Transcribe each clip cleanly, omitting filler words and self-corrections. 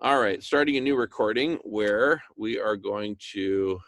All right, starting a new recording where we are going to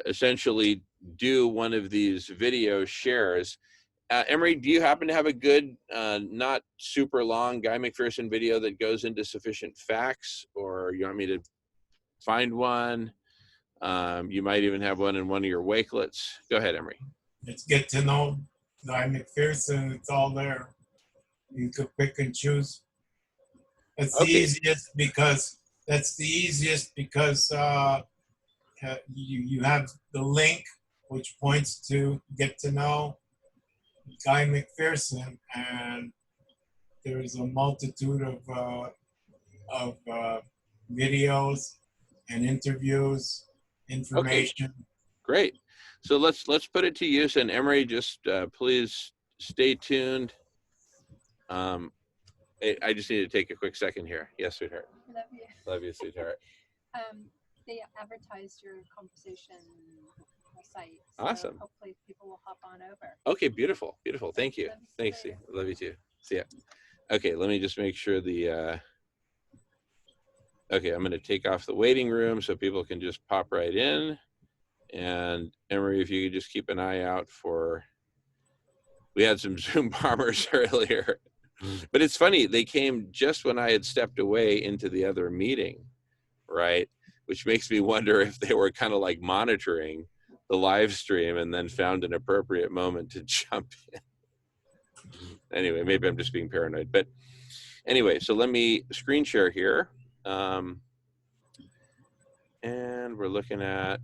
essentially do one of these video shares. Emery, do you happen to have a good, not super long Guy McPherson video that goes into sufficient facts, or you want me to find one? You might even have one in one of your Wakelets. Go ahead, Emery. Let's get to know Guy McPherson. It's all there. You could pick and choose. That's the easiest because you have the link which points to get to know Guy McPherson, and there's a multitude of videos and interviews, information. Okay. Great. So let's put it to use. And Emery, just please stay tuned. I just need to take a quick second here. Yes, sweetheart. Love you. Love you, sweetheart. They advertised your conversation site. So awesome. Hopefully people will hop on over. Okay, beautiful, beautiful. Thank you. Thanks, Steve. Love you too. See ya. Okay, let me just make sure the, okay, I'm going to take off the waiting room so people can just pop right in. And Emery, if you could just keep an eye out for, we had some Zoom bombers earlier. But it's funny, they came just when I had stepped away into the other meeting, right? Which makes me wonder if they were kind of like monitoring the live stream and then found an appropriate moment to jump in. Anyway, maybe I'm just being paranoid. But anyway, so let me screen share here. And we're looking at,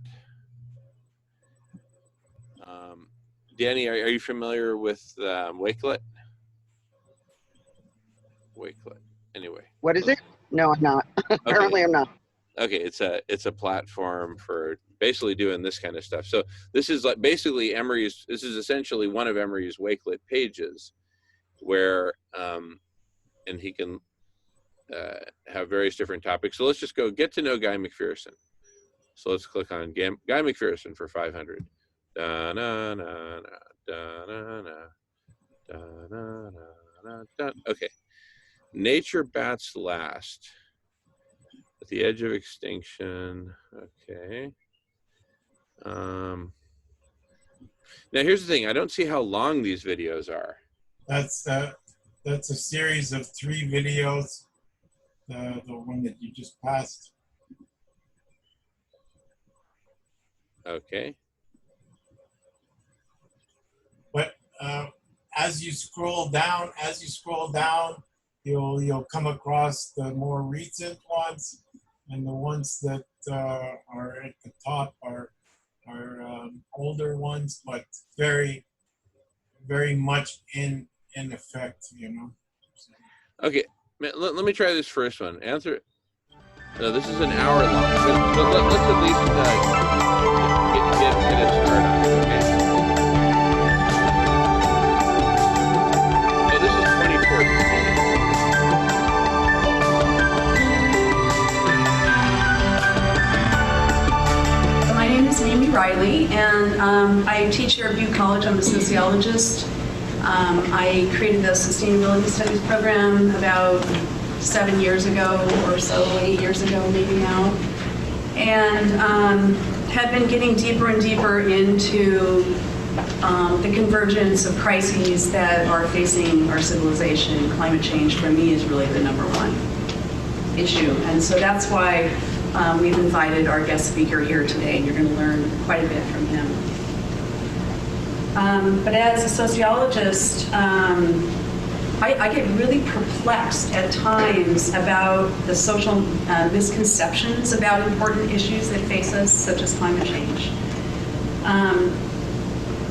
Danny, are you familiar with Wakelet? Wakelet. Anyway. What is it? No, I'm not. Apparently, I'm not. Okay, it's a platform for basically doing this kind of stuff. So this is like basically Emery's. This is essentially one of Emery's Wakelet pages, where and he can have various different topics. So let's just go get to know Guy McPherson. So let's click on Guy McPherson for 500. Da na na na da na na da na na na. Okay. Nature bats last. At the edge of extinction. Okay. Now here's the thing. I don't see how long these videos are. That's a series of 3 videos. The one that you just passed. Okay. But as you scroll down, you'll come across the more recent ones, and the ones that are at the top are older ones, but very, very much in effect, you know. Okay, let me try this first one. Answer. No, this is an hour long, but let's at least get it started. Okay. Oh, this is 2014. My name is Amy Riley, and I teach here at Butte College. I'm a sociologist. I created the Sustainability Studies program about 7 years ago or so, 8 years ago maybe now, and have been getting deeper and deeper into the convergence of crises that are facing our civilization. Climate change, for me, is really the #1 issue, and so that's why we've invited our guest speaker here today, and you're going to learn quite a bit from him. But as a sociologist, I get really perplexed at times about the social misconceptions about important issues that face us, such as climate change.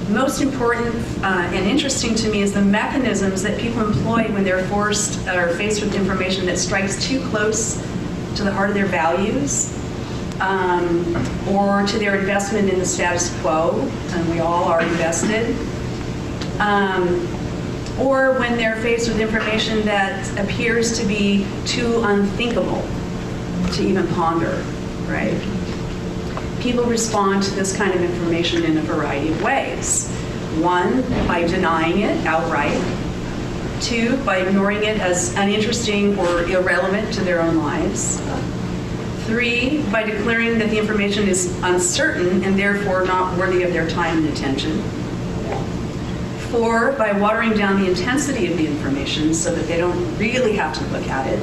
Most important and interesting to me is the mechanisms that people employ when they're faced with information that strikes too close to the heart of their values, or to their investment in the status quo, and we all are invested, or when they're faced with information that appears to be too unthinkable to even ponder, right? People respond to this kind of information in a variety of ways. One, by denying it outright. 2, by ignoring it as uninteresting or irrelevant to their own lives. 3, by declaring that the information is uncertain and therefore not worthy of their time and attention. 4, by watering down the intensity of the information so that they don't really have to look at it.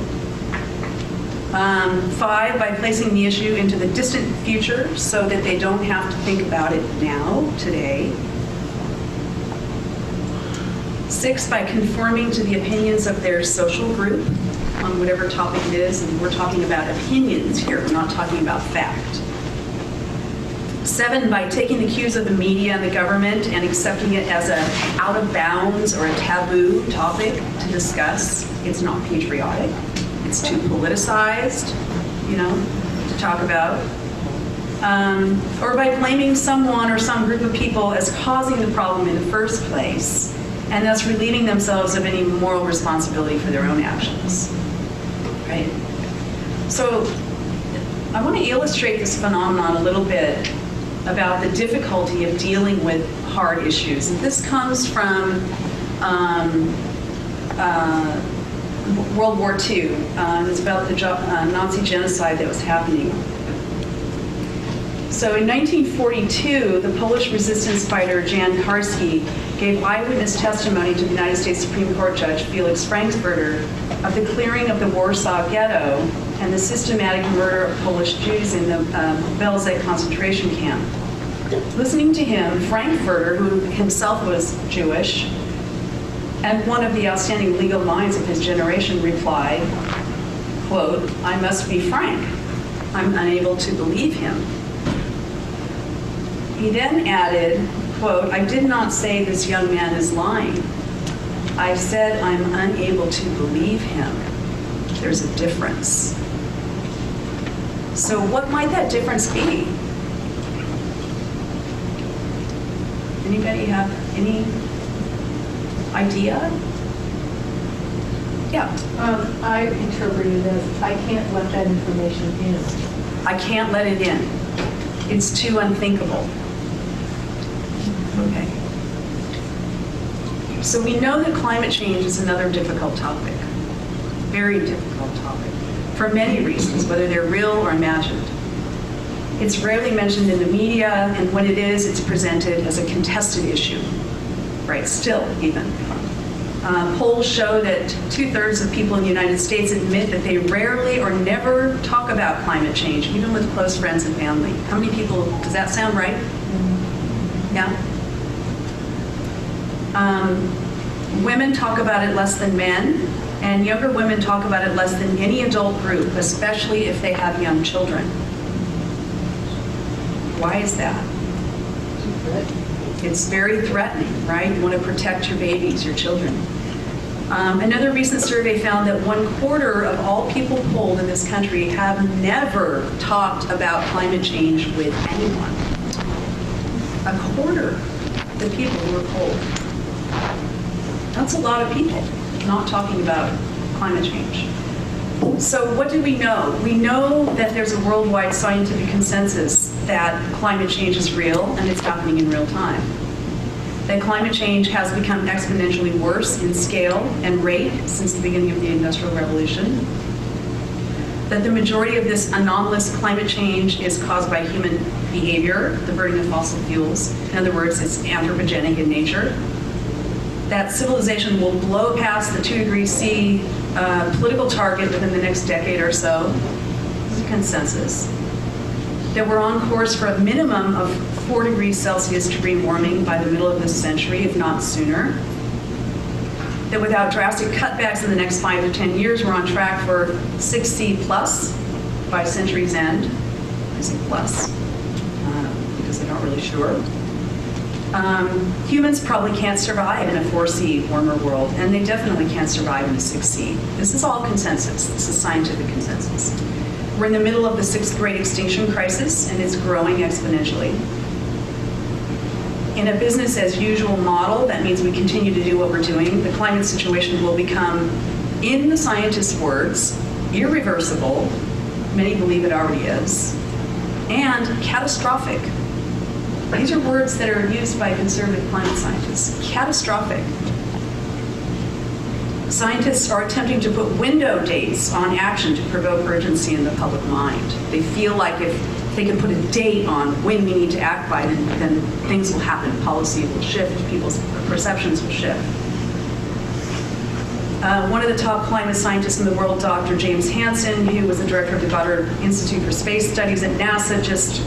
5, by placing the issue into the distant future so that they don't have to think about it now, today. 6, by conforming to the opinions of their social group on whatever topic it is, and we're talking about opinions here, we're not talking about fact. 7, by taking the cues of the media and the government and accepting it as a out of bounds or a taboo topic to discuss. It's not patriotic. It's too politicized, to talk about. Or by blaming someone or some group of people as causing the problem in the first place, and thus relieving themselves of any moral responsibility for their own actions, right? So I want to illustrate this phenomenon a little bit about the difficulty of dealing with hard issues. And this comes from World War II. It's about the Nazi genocide that was happening. So in 1942, the Polish resistance fighter Jan Karski gave eyewitness testimony to the United States Supreme Court Judge Felix Frankfurter of the clearing of the Warsaw Ghetto and the systematic murder of Polish Jews in the Belzec concentration camp. Listening to him, Frankfurter, who himself was Jewish, and one of the outstanding legal minds of his generation, replied, quote, "I must be frank. I'm unable to believe him." He then added, quote, "I did not say this young man is lying. I said I'm unable to believe him. There's a difference." So what might that difference be? Anybody have any idea? Yeah. I interpret it as I can't let that information in. I can't let it in. It's too unthinkable. Okay. So we know that climate change is another difficult topic, very difficult topic, for many reasons, whether they're real or imagined. It's rarely mentioned in the media, and when it is, it's presented as a contested issue, right? Still, even. Polls show that 2/3 of people in the United States admit that they rarely or never talk about climate change, even with close friends and family. How many people, does that sound right? Yeah? Women talk about it less than men, and younger women talk about it less than any adult group, especially if they have young children. Why is that? It's very threatening, right? You want to protect your babies, your children. Another recent survey found that 1/4 of all people polled in this country have never talked about climate change with anyone. 1/4 of the people who were polled. That's a lot of people not talking about climate change. So what do we know? We know that there's a worldwide scientific consensus that climate change is real and it's happening in real time. That climate change has become exponentially worse in scale and rate since the beginning of the Industrial Revolution. That the majority of this anomalous climate change is caused by human behavior, the burning of fossil fuels. In other words, it's anthropogenic in nature. That civilization will blow past the 2 degrees C political target within the next decade or so. This is a consensus. That we're on course for a minimum of 4 degrees Celsius degree warming by the middle of this century, if not sooner. That without drastic cutbacks in the next 5 to 10 years, we're on track for 6C plus by century's end. I say plus, because they're not really sure. Humans probably can't survive in a 4C warmer world, and they definitely can't survive in a 6C. This is all consensus. This is scientific consensus. We're in the middle of the 6th great extinction crisis, and it's growing exponentially. In a business as usual model, that means we continue to do what we're doing. The climate situation will become, in the scientists' words, irreversible. Many believe it already is, and catastrophic. These are words that are used by conservative climate scientists. Catastrophic. Scientists are attempting to put window dates on action to provoke urgency in the public mind. They feel like if they can put a date on when we need to act by, then things will happen. Policy will shift, people's perceptions will shift. One of the top climate scientists in the world, Dr. James Hansen, who was the director of the Goddard Institute for Space Studies at NASA, just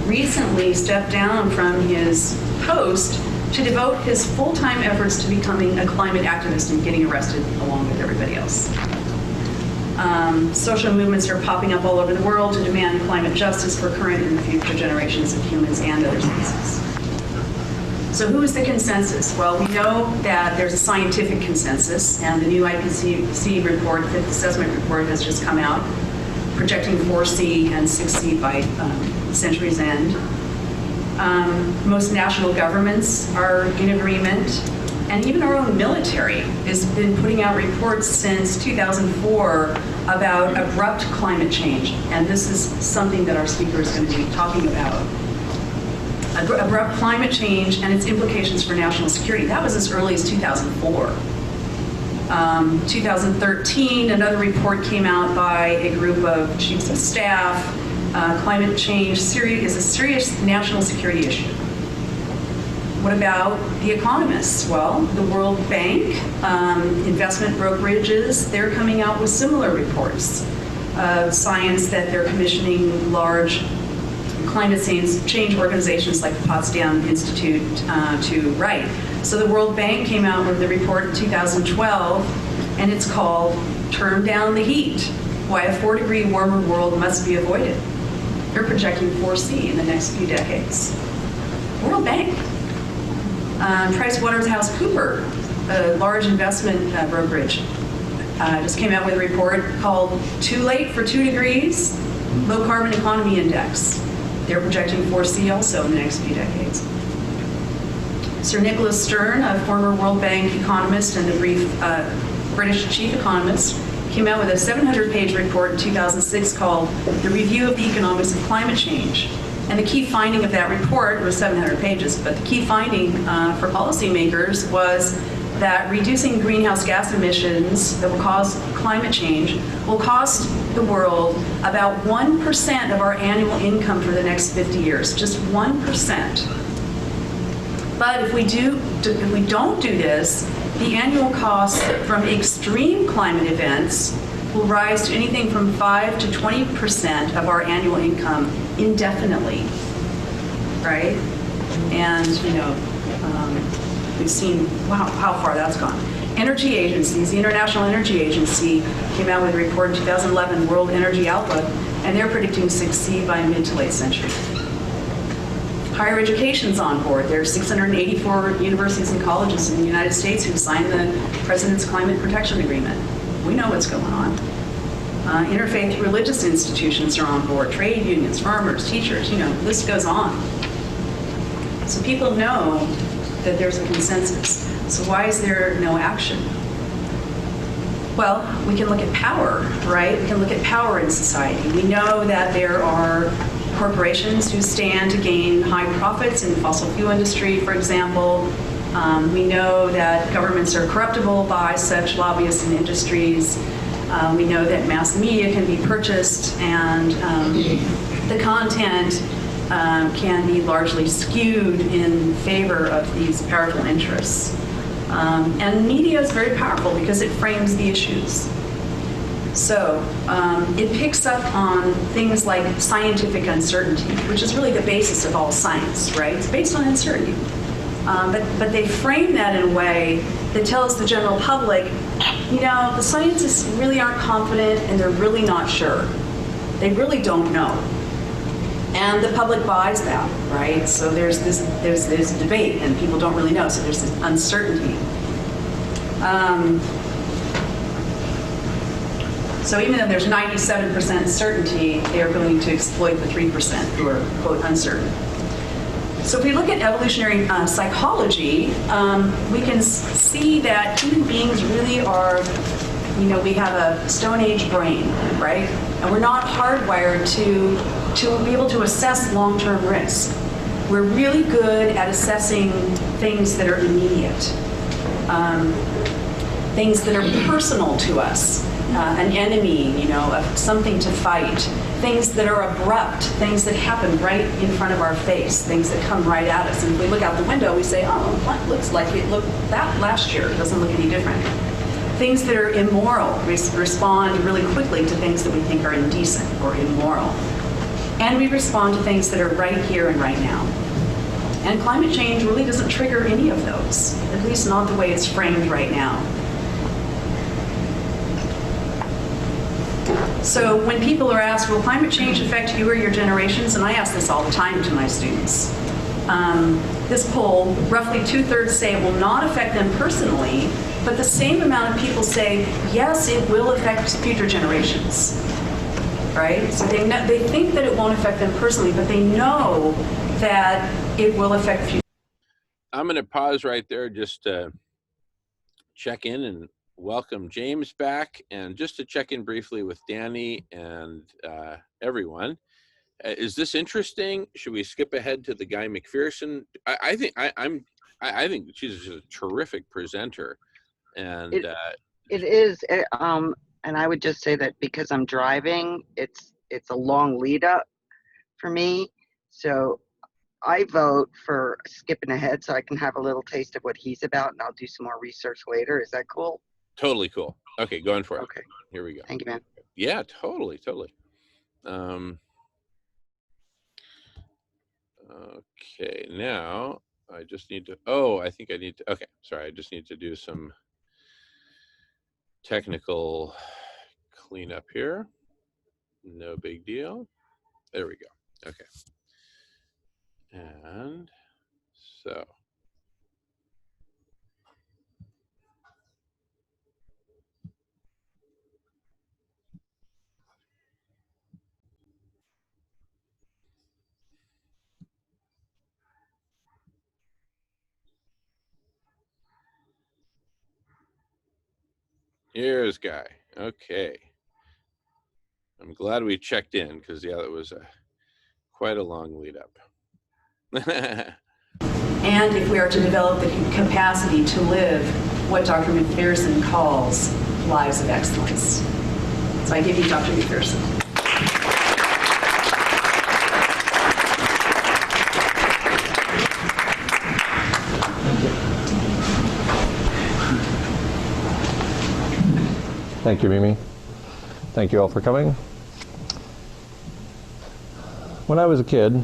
recently stepped down from his post to devote his full-time efforts to becoming a climate activist and getting arrested along with everybody else. Social movements are popping up all over the world to demand climate justice for current and future generations of humans and other species. So who is the consensus? Well, we know that there's a scientific consensus, and the new IPCC report, Fifth Assessment Report, has just come out, projecting 4C and 6C by century's end. Most national governments are in agreement, and even our own military has been putting out reports since 2004 about abrupt climate change, and this is something that our speaker is going to be talking about. Abrupt climate change and its implications for national security. That was as early as 2004. 2013, another report came out by a group of chiefs of staff. Climate change is a serious national security issue. What about the economists? Well, the World Bank, investment brokerages, they're coming out with similar reports of science that they're commissioning large climate change organizations like the Potsdam Institute to write. So the World Bank came out with a report in 2012, and it's called Turn Down the Heat, Why a 4-Degree Warmer World Must Be Avoided. They're projecting 4C in the next few decades. World Bank. PricewaterhouseCoopers, a large investment brokerage, just came out with a report called Too Late for 2 Degrees, Low Carbon Economy Index. They're projecting 4C also in the next few decades. Sir Nicholas Stern, a former World Bank economist and a brief British chief economist, came out with a 700-page report in 2006 called The Review of the Economics of Climate Change. And the key finding of that report was 700 pages, but the key finding for policymakers was that reducing greenhouse gas emissions that will cause climate change will cost the world about 1% of our annual income for the next 50 years, just 1%. But if we don't do this, the annual costs from extreme climate events will rise to anything from 5 to 20% of our annual income indefinitely, right? And we've seen how far that's gone. Energy agencies, the International Energy Agency came out with a report in 2011, World Energy Outlook, and they're predicting 6C by mid to late century. Higher education's on board. There are 684 universities and colleges in the United States who signed the President's Climate Protection Agreement. We know what's going on. Interfaith religious institutions are on board, trade unions, farmers, teachers, the list goes on. So people know that there's a consensus. So why is there no action? Well, we can look at power, right? We can look at power in society. We know that there are corporations who stand to gain high profits in the fossil fuel industry, for example. We know that governments are corruptible by such lobbyists and industries. We know that mass media can be purchased, and the content can be largely skewed in favor of these powerful interests. And media is very powerful because it frames the issues. So it picks up on things like scientific uncertainty, which is really the basis of all science, right? It's based on uncertainty. But they frame that in a way that tells the general public, the scientists really aren't confident and they're really not sure. They really don't know. And the public buys that, right? So there's a debate and people don't really know, so there's this uncertainty. So even though there's 97% certainty, they're going to exploit the 3% who are, quote, uncertain. So if we look at evolutionary psychology, we can see that human beings really are, we have a Stone Age brain, right? And we're not hardwired to be able to assess long-term risk. We're really good at assessing things that are immediate. things that are personal to us, an enemy, you know, something to fight, things that are abrupt, things that happen right in front of our face, things that come right at us. And if we look out the window, we say, oh, that looks like it looked that last year. It doesn't look any different. Things that are immoral, we respond really quickly to things that we think are indecent or immoral. And we respond to things that are right here and right now. And climate change really doesn't trigger any of those, at least not the way it's framed right now. So when people are asked, will climate change affect you or your generations? And I ask this all the time to my students. This poll, roughly 2/3 say it will not affect them personally, but the same amount of people say, yes, it will affect future generations, right? So they think that it won't affect them personally, but they know that it will affect future. I'm going to pause right there just to check in and welcome James back, and just to check in briefly with Danny and everyone. Is this interesting? Should we skip ahead to the Guy McPherson? I think she's a terrific presenter, and It is, and I would just say that because I'm driving, it's a long lead up for me. So I vote for skipping ahead so I can have a little taste of what he's about, and I'll do some more research later. Is that cool? Totally cool. Okay, going for it. Okay. Here we go. Thank you, man. Yeah, totally. Okay, now I just need to, I think I need to, okay, sorry, I just need to do some technical cleanup here. No big deal. There we go. Okay. And so. Here's Guy. Okay. I'm glad we checked in because, yeah, that was quite a long lead up. And if we are to develop the capacity to live what Dr. McPherson calls lives of excellence. So I give you Dr. McPherson. Thank you, Mimi. Thank you all for coming. When I was a kid,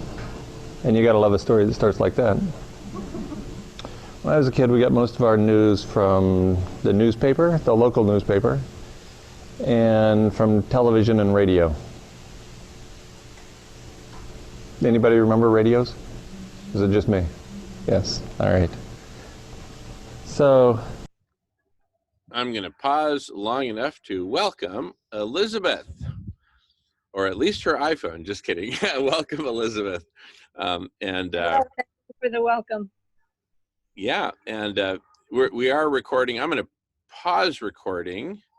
and you gotta love a story that starts like that. When I was a kid, we got most of our news from the newspaper, the local newspaper, and from television and radio. Anybody remember radios? Is it just me? Yes, all right. So, I'm going to pause long enough to welcome Elizabeth, or at least her iPhone. Just kidding. Welcome, Elizabeth. Thank you for the welcome. Yeah, and we are recording. I'm going to pause recording